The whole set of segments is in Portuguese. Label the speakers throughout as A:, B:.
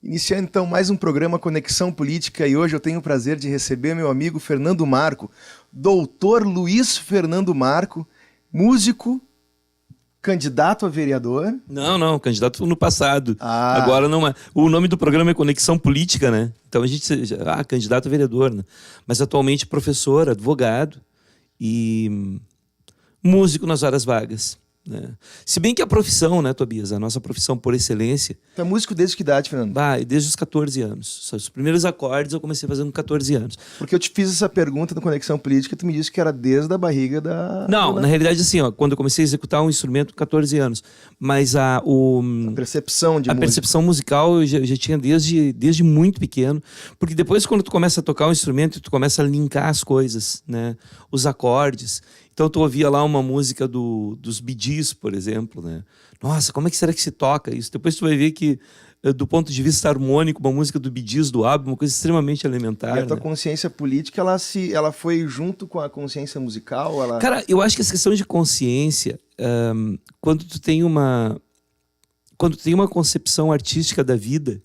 A: Iniciando então mais um programa Conexão Política e hoje eu tenho o prazer de receber meu amigo Fernando Marco, doutor Luiz Fernando Marco, músico, candidato a vereador.
B: Não, candidato no passado. Agora não é. O nome do programa é Conexão Política, né? Então a gente, candidato a vereador, né? Mas atualmente professor, advogado e músico nas horas vagas. Né? Se bem que a profissão, né, Tobias, a nossa profissão por excelência...
A: Tu é músico desde que idade, Fernando?
B: Desde os 14 anos. Os primeiros acordes eu comecei fazendo 14 anos.
A: Porque eu te fiz essa pergunta no Conexão Política e tu me disse que era desde a barriga da...
B: Não, na realidade assim, quando eu comecei a executar um instrumento com 14 anos. Mas a
A: percepção de música.
B: Percepção musical eu já tinha desde muito pequeno. Porque depois quando tu começa a tocar um instrumento, tu começa a linkar as coisas, né? Os acordes. Então tu ouvia lá uma música dos Bee Gees, por exemplo, né? Nossa, como é que será que se toca isso? Depois tu vai ver que, do ponto de vista harmônico, uma música do Bee Gees, do ABBA, uma coisa extremamente elementar.
A: E a tua consciência política, ela foi junto com a consciência musical?
B: Cara, eu acho que essa questão de consciência, quando tu tem uma concepção artística da vida,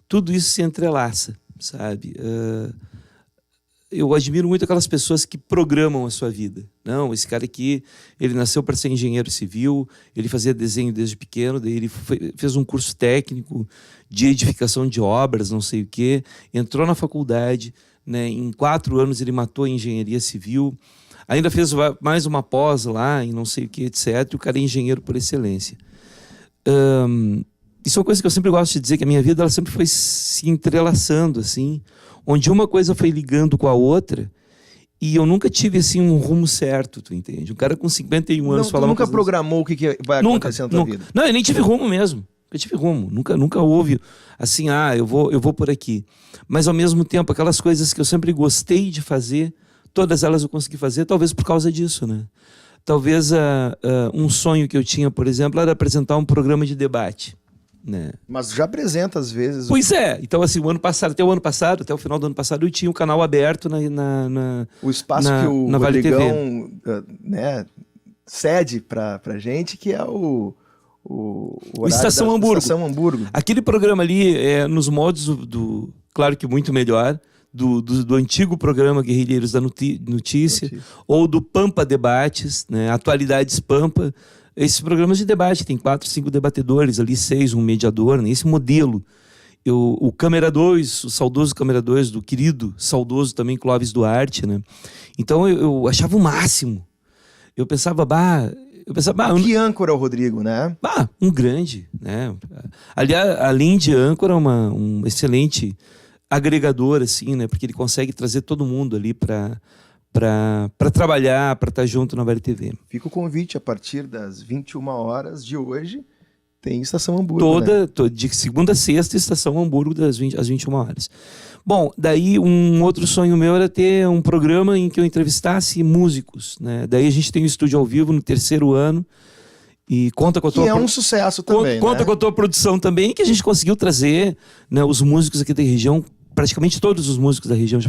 B: tudo isso se entrelaça, sabe? Eu admiro muito aquelas pessoas que programam a sua vida. Não, esse cara aqui, ele nasceu para ser engenheiro civil, ele fazia desenho desde pequeno, daí ele fez um curso técnico de edificação de obras, não sei o quê, entrou na faculdade, né, em 4 anos ele matou a engenharia civil, ainda fez mais uma pós lá, em não sei o quê, etc. E o cara é engenheiro por excelência. Isso é uma coisa que eu sempre gosto de dizer, que a minha vida ela sempre foi se entrelaçando, assim, onde uma coisa foi ligando com a outra e eu nunca tive assim um rumo certo, tu entende? Um cara com 51 anos falava...
A: Nunca programou o que vai acontecer na tua vida?
B: Não, eu nem tive rumo mesmo. Eu tive rumo. Nunca houve assim, eu vou por aqui. Mas ao mesmo tempo, aquelas coisas que eu sempre gostei de fazer, todas elas eu consegui fazer, talvez por causa disso, né? Talvez um sonho que eu tinha, por exemplo, era apresentar um programa de debate. Né?
A: Mas já apresenta às vezes.
B: Pois é, então assim, até o final do ano passado, eu tinha um canal aberto
A: o espaço que o Rodrigão cede pra gente, que é o
B: Estação Hamburgo.
A: Estação Hamburgo.
B: Aquele programa ali é nos modos claro que muito melhor, do antigo programa Guerrilheiros da Notícia, ou do Pampa Debates, né? Atualidades Pampa. Esses programas de debate, tem 4, 5 debatedores ali, 6, um mediador, né? Esse modelo. O Câmera 2, o saudoso Câmera 2, do querido, saudoso também Clóvis Duarte, né? Então eu achava o máximo. Eu pensava,
A: que âncora é o Rodrigo, né?
B: Um grande, né? Aliás, além de âncora, um excelente agregador, assim, né? Porque ele consegue trazer todo mundo ali para trabalhar, para estar junto na VLTV.
A: Fica o convite, a partir das 21 horas de hoje, tem Estação Hamburgo,
B: de segunda a sexta, Estação Hamburgo, às 21 horas. Bom, daí um outro sonho meu era ter um programa em que eu entrevistasse músicos, né? Daí a gente tem o Estúdio ao Vivo no 3º ano, e conta com a tua...
A: Que é um sucesso também,
B: Conta com a tua produção também, que a gente conseguiu trazer, né, os músicos aqui da região. Praticamente todos os músicos da região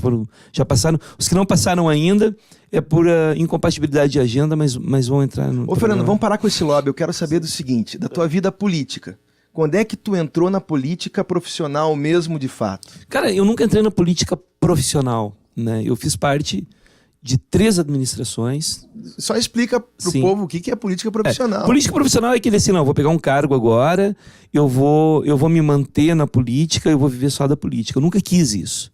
B: já passaram. Os que não passaram ainda é por incompatibilidade de agenda, mas vão entrar no...
A: Fernando, vamos parar com esse lobby. Eu quero saber do seguinte, da tua vida política. Quando é que tu entrou na política profissional mesmo, de fato?
B: Cara, eu nunca entrei na política profissional, né? Eu fiz parte de 3 administrações.
A: Só explica pro povo o que é política profissional.
B: Política profissional é aquele assim, não, eu vou pegar um cargo agora, eu vou me manter na política, eu vou viver só da política. Eu nunca quis isso.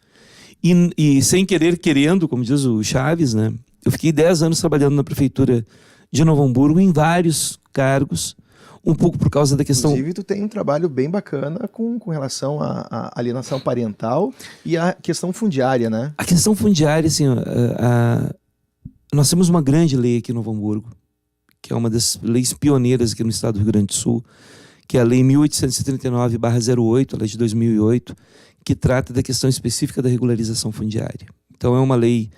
B: E sem querer, querendo, como diz o Chaves, né? Eu fiquei 10 anos trabalhando na prefeitura de Novo Hamburgo em vários cargos, um pouco por causa da questão...
A: Inclusive, tu tem um trabalho bem bacana com relação à alienação parental e à questão fundiária, né?
B: A questão fundiária, assim, nós temos uma grande lei aqui em Novo Hamburgo, que é uma das leis pioneiras aqui no estado do Rio Grande do Sul, que é a Lei 1839/08, a lei de 2008, que trata da questão específica da regularização fundiária. Então, é uma lei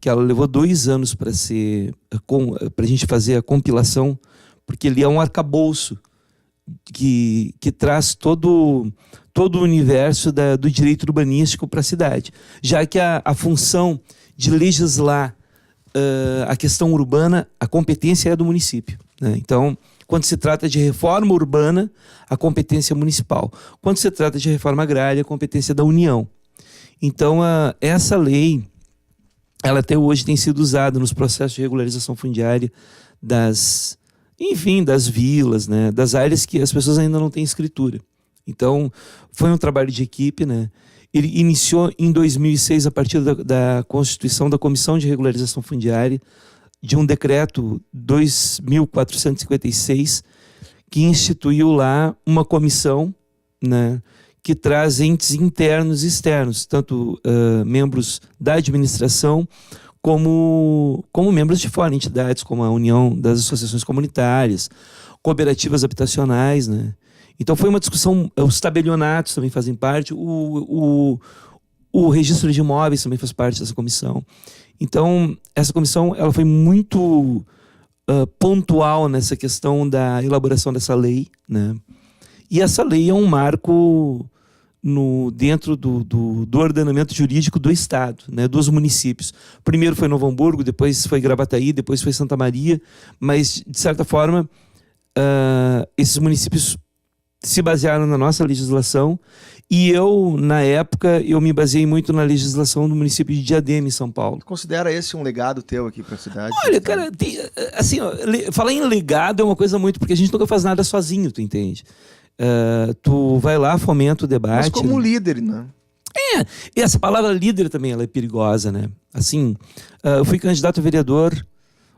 B: que ela levou 2 anos para a gente fazer a compilação, porque ele é um arcabouço que traz todo o universo do direito urbanístico para a cidade, já que a função de legislar a questão urbana, a competência é do município, né? Então, Quando se trata de reforma urbana, a competência é municipal. Quando se trata de reforma agrária, a competência é da União. Então, essa lei, ela até hoje tem sido usada nos processos de regularização fundiária das vilas, né, das áreas que as pessoas ainda não têm escritura. Então, foi um trabalho de equipe, né? Ele iniciou em 2006, a partir da constituição da Comissão de Regularização Fundiária, de um decreto 2.456, que instituiu lá uma comissão, né, que traz entes internos e externos, tanto membros da administração, como membros de fora, entidades como a União das Associações Comunitárias, cooperativas habitacionais, né? Então foi uma discussão, os tabelionatos também fazem parte, o registro de imóveis também faz parte dessa comissão. Então, essa comissão ela foi muito pontual nessa questão da elaboração dessa lei, né? E essa lei é um marco dentro do ordenamento jurídico do Estado, né, dos municípios. Primeiro foi Novo Hamburgo, depois foi Gravataí, depois foi Santa Maria, mas, de certa forma, esses municípios se basearam na nossa legislação e eu, na época, me baseei muito na legislação do município de Diadema, em São Paulo.
A: Considera esse um legado teu aqui para a cidade?
B: Olha, cara, assim, falar em legado é uma coisa muito... Porque a gente nunca faz nada sozinho, tu entende? Tu vai lá, fomenta o debate.
A: Mas como líder, né?
B: E essa palavra líder também ela é perigosa, né? Assim, eu fui candidato a vereador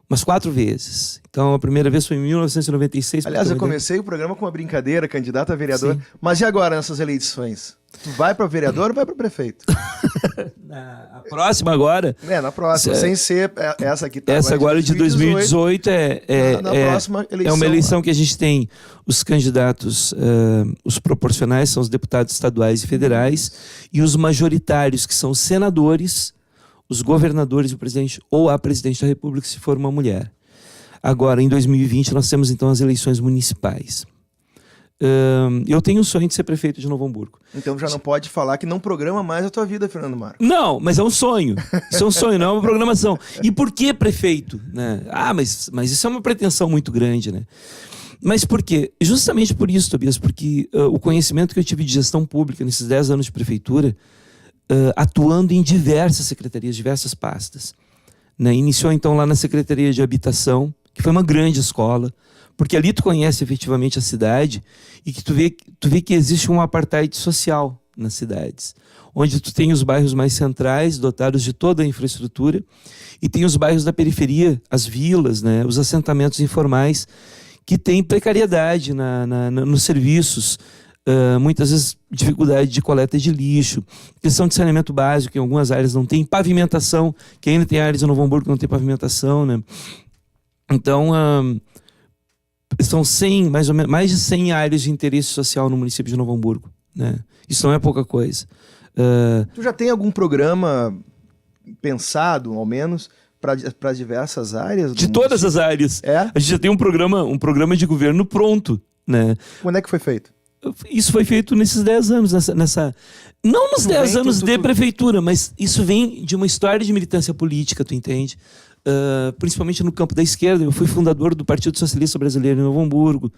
B: umas 4 vezes. Então, a primeira vez foi em 1996.
A: Aliás, eu comecei o programa com uma brincadeira, candidato a vereador. Sim. Mas e agora, nessas eleições? Tu vai para vereador ou vai para prefeito?
B: A próxima agora...
A: Na próxima, sem ser essa aqui.
B: Essa agora de 2018
A: na próxima eleição.
B: É uma eleição que a gente tem os candidatos, os proporcionais, são os deputados estaduais e federais, e os majoritários, que são os senadores, os governadores, o presidente ou a presidente da República, se for uma mulher. Agora, em 2020, nós temos então as eleições municipais. Eu tenho o sonho de ser prefeito de Novo Hamburgo.
A: Então já não pode falar que não programa mais a tua vida, Fernando Marco.
B: Não, mas é um sonho. Isso é um sonho, não é uma programação. E por que prefeito? Né? Mas isso é uma pretensão muito grande, né? Mas por quê? Justamente por isso, Tobias, porque o conhecimento que eu tive de gestão pública nesses 10 anos de prefeitura, atuando em diversas secretarias, diversas pastas, né? Iniciou então lá na Secretaria de Habitação, que foi uma grande escola, porque ali tu conhece efetivamente a cidade e que tu vê que existe um apartheid social nas cidades, onde tu tem os bairros mais centrais, dotados de toda a infraestrutura, e tem os bairros da periferia, as vilas, né, os assentamentos informais, que têm precariedade nos serviços, muitas vezes dificuldade de coleta de lixo, questão de saneamento básico, que em algumas áreas não tem, pavimentação, que ainda tem áreas em Novo Hamburgo que não tem pavimentação, né? Então, são 100, mais de 100 áreas de interesse social no município de Novo Hamburgo, né? Isso não é pouca coisa.
A: Tu já tem algum programa pensado, ao menos, para diversas áreas?
B: De todas as áreas. A gente já tem um programa de governo pronto, né?
A: Quando é que foi feito?
B: Isso foi feito nesses 10 anos, não nos 10 anos de prefeitura, mas isso vem de uma história de militância política, tu entende? Principalmente no campo da esquerda. Eu fui fundador do Partido Socialista Brasileiro em Novo Hamburgo,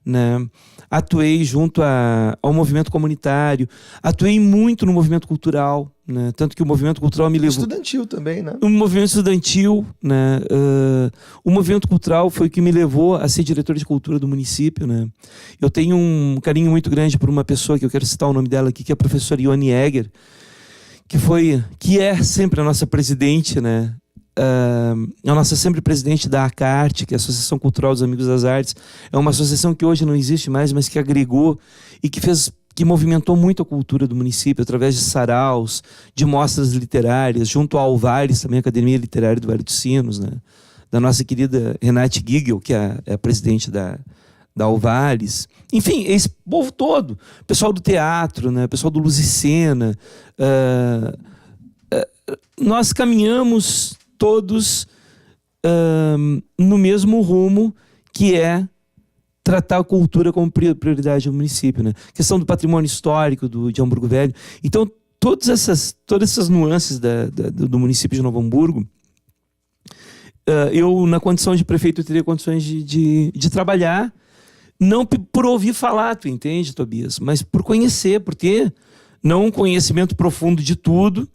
B: né? Atuei junto ao movimento comunitário, atuei muito no movimento cultural, né? Tanto que o movimento cultural me levou...
A: Estudantil também, né?
B: O movimento estudantil, né? O movimento cultural foi o que me levou a ser diretor de cultura do município, né? Eu tenho um carinho muito grande por uma pessoa, que eu quero citar o nome dela aqui, que é a professora Ione Egger, que é sempre a nossa presidente, né? A nossa sempre presidente da ACARTE, que é a Associação Cultural dos Amigos das Artes. É uma associação que hoje não existe mais, mas que agregou e que movimentou muito a cultura do município através de saraus, de mostras literárias, junto ao Alvares, também a Academia Literária do Vale dos Sinos, né? Da nossa querida Renate Giegel, que é a presidente da Alvares. Enfim, esse povo todo. Pessoal do teatro, né? Pessoal do Lusicena. Nós caminhamos todos no mesmo rumo, que é tratar a cultura como prioridade do município, né? Questão do patrimônio histórico de Hamburgo Velho. Então, todas essas nuances do município de Novo Hamburgo eu, na condição de prefeito, eu teria condições de trabalhar, não por ouvir falar, tu entende, Tobias? Mas por conhecer, por ter não um conhecimento profundo de tudo,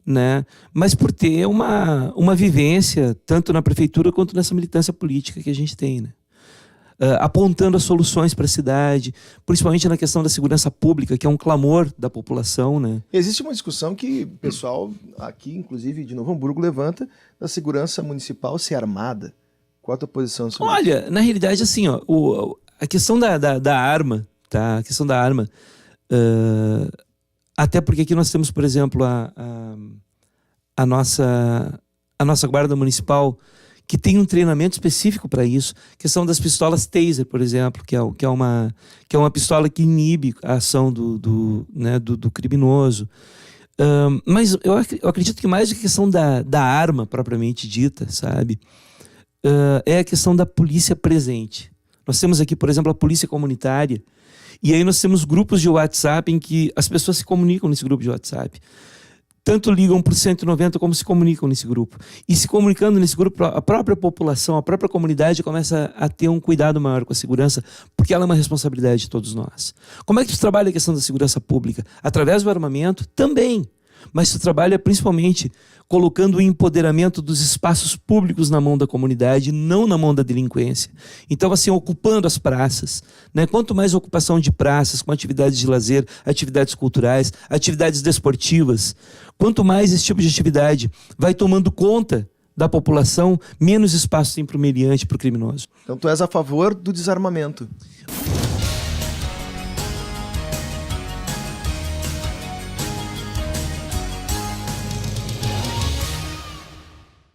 B: né? Mas por ter uma vivência, tanto na prefeitura quanto nessa militância política que a gente tem, né? Apontando as soluções para a cidade, principalmente na questão da segurança pública, que é um clamor da população, né?
A: Existe uma discussão que o pessoal aqui, inclusive de Novo Hamburgo, levanta da segurança municipal ser armada. Qual a tua posição sobre isso?
B: Olha, na realidade, assim, ó, a questão da arma, tá? A questão da arma, até porque aqui nós temos, por exemplo, a nossa guarda municipal, que tem um treinamento específico para isso, questão das pistolas Taser, por exemplo, que é uma pistola que inibe a ação do criminoso. Mas eu acredito que mais do que a questão da arma propriamente dita, sabe? É a questão da polícia presente. Nós temos aqui, por exemplo, a polícia comunitária, e aí nós temos grupos de WhatsApp em que as pessoas se comunicam nesse grupo de WhatsApp. Tanto ligam para o 190 como se comunicam nesse grupo. E se comunicando nesse grupo, a própria população, a própria comunidade começa a ter um cuidado maior com a segurança, porque ela é uma responsabilidade de todos nós. Como é que tu trabalha a questão da segurança pública? Através do armamento? Também. Mas tu trabalha principalmente colocando o empoderamento dos espaços públicos na mão da comunidade, não na mão da delinquência. Então, assim, ocupando as praças, né? Quanto mais ocupação de praças, com atividades de lazer, atividades culturais, atividades desportivas, quanto mais esse tipo de atividade vai tomando conta da população, menos espaço tem para o meliante, para o criminoso.
A: Então tu és a favor do desarmamento.